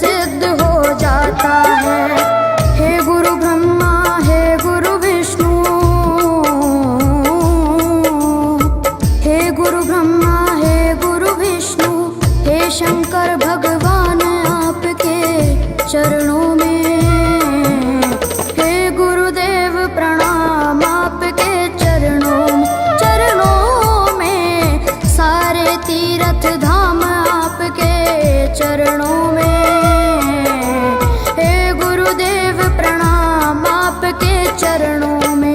सिद्ध हो जाता है। हे गुरु ब्रह्मा, हे गुरु विष्णु, हे गुरु ब्रह्मा, हे गुरु विष्णु, हे शंकर भगवान आपके चरणों में। हे गुरुदेव प्रणाम आपके चरणों में, सारे तीर्थ धाम आपके चरणों में। हे गुरुदेव प्रणाम आपके चरणों में।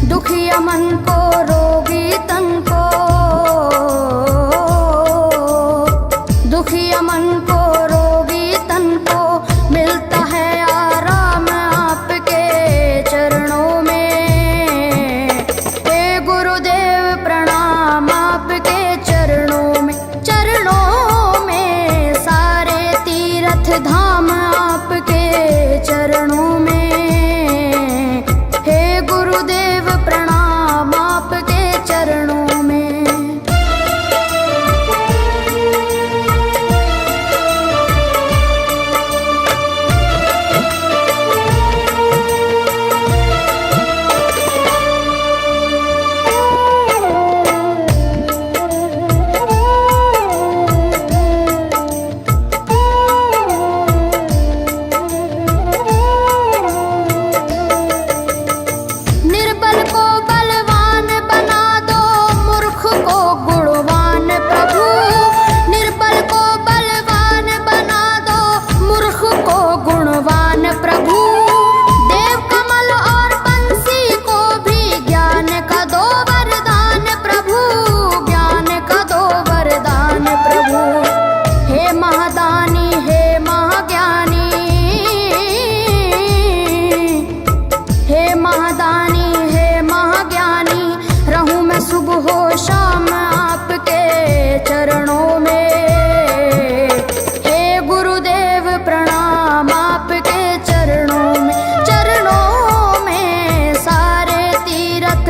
दुखिया मन को, रोगी तन को, दुखिया मन को, रोगी तन को मिलता है आराम आपके चरणों में। हे गुरुदेव प्रणाम आपके चरणों में, चरणों में, सारे तीर्थ धाम आपके चरणों में। गुरुदेव प्रणाम आपके चरणों में।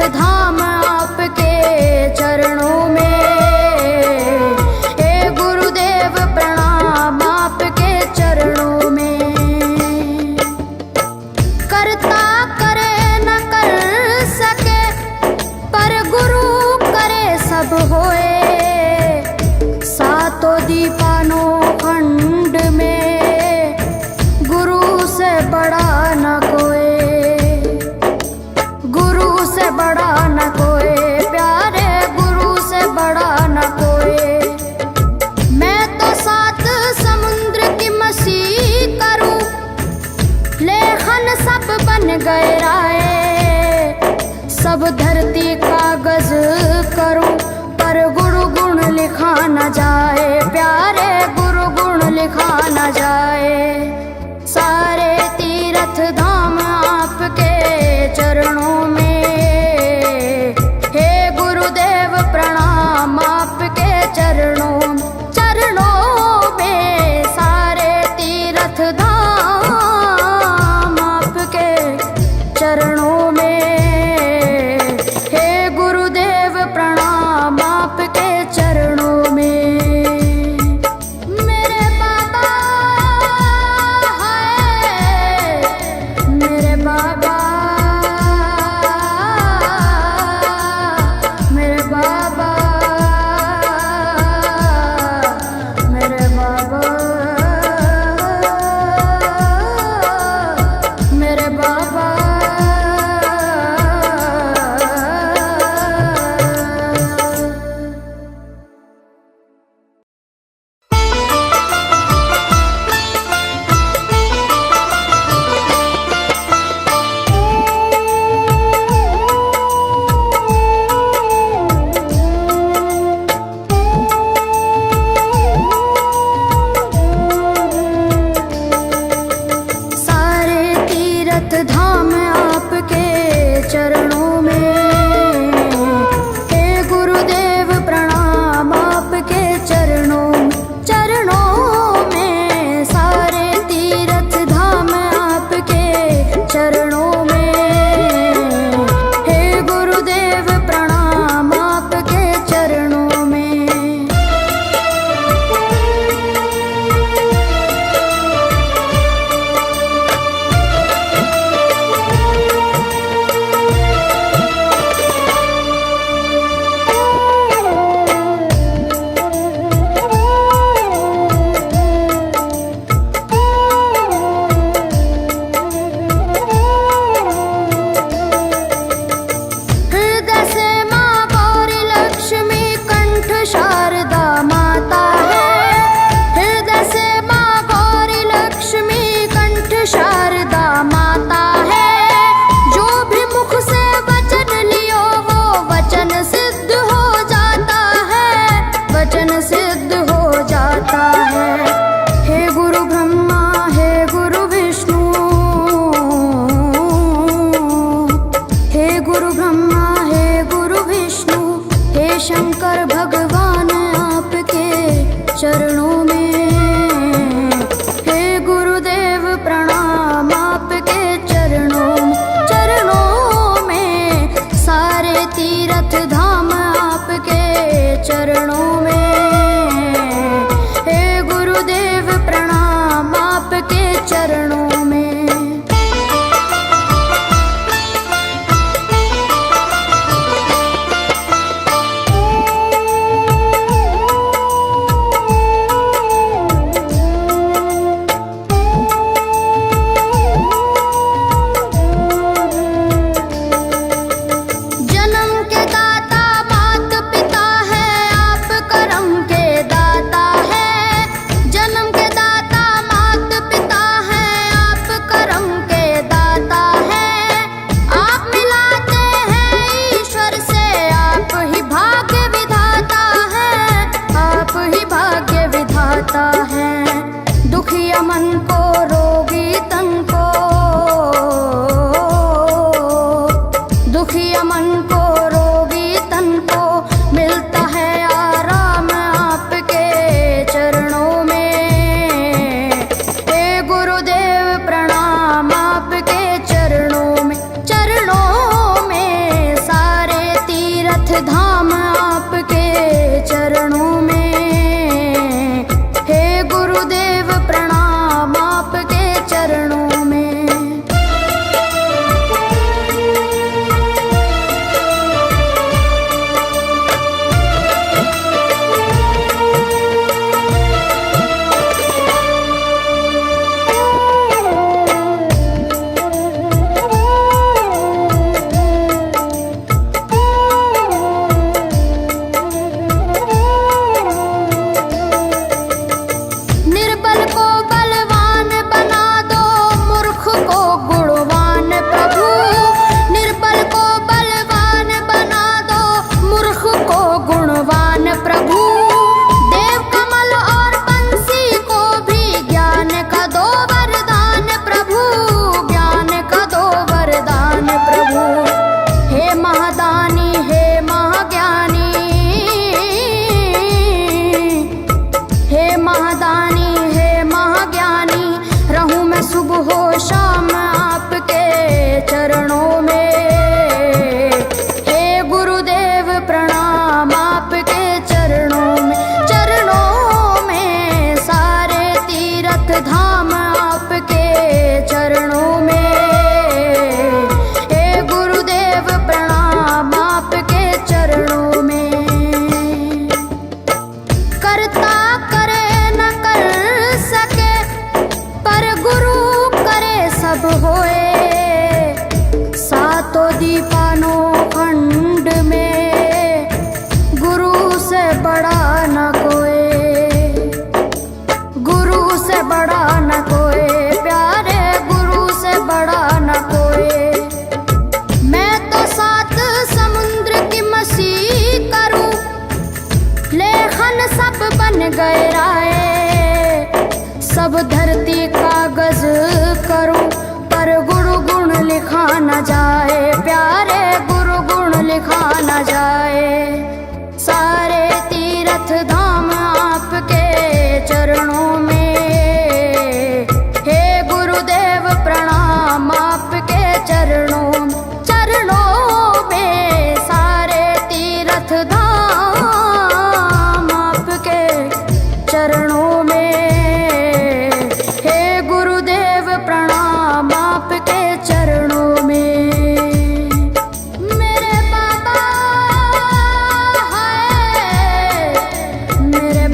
धाम आपके चरणों में। हे गुरुदेव प्रणाम आपके चरणों में। करता करे न कर सके, पर गुरु करे सब होए। सातों दीपानों खंड में गुरु से बड़ा न कोई, से बड़ा न कोई, प्यारे गुरु से बड़ा न कोई। मैं तो 7 समुद्र की मसी करूं, लेखन सब बन गए राय। सब धरती कागज करूं, पर गुरु गुण लिखा न जाए। प्यारे गुरु गुण लिखा न जाए। सारे तीर्थ धाम आपके चरणों में। प्रणाम आपके चरणों में, सारे तीर्थ धाम आपके चरणों में। हे गुरुदेव प्रणाम आपके चरणों में। मेरे बाबा है, मेरे बाबा, मेरे बाबा, मेरे बाबा, मेरे बाबा।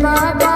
बाबा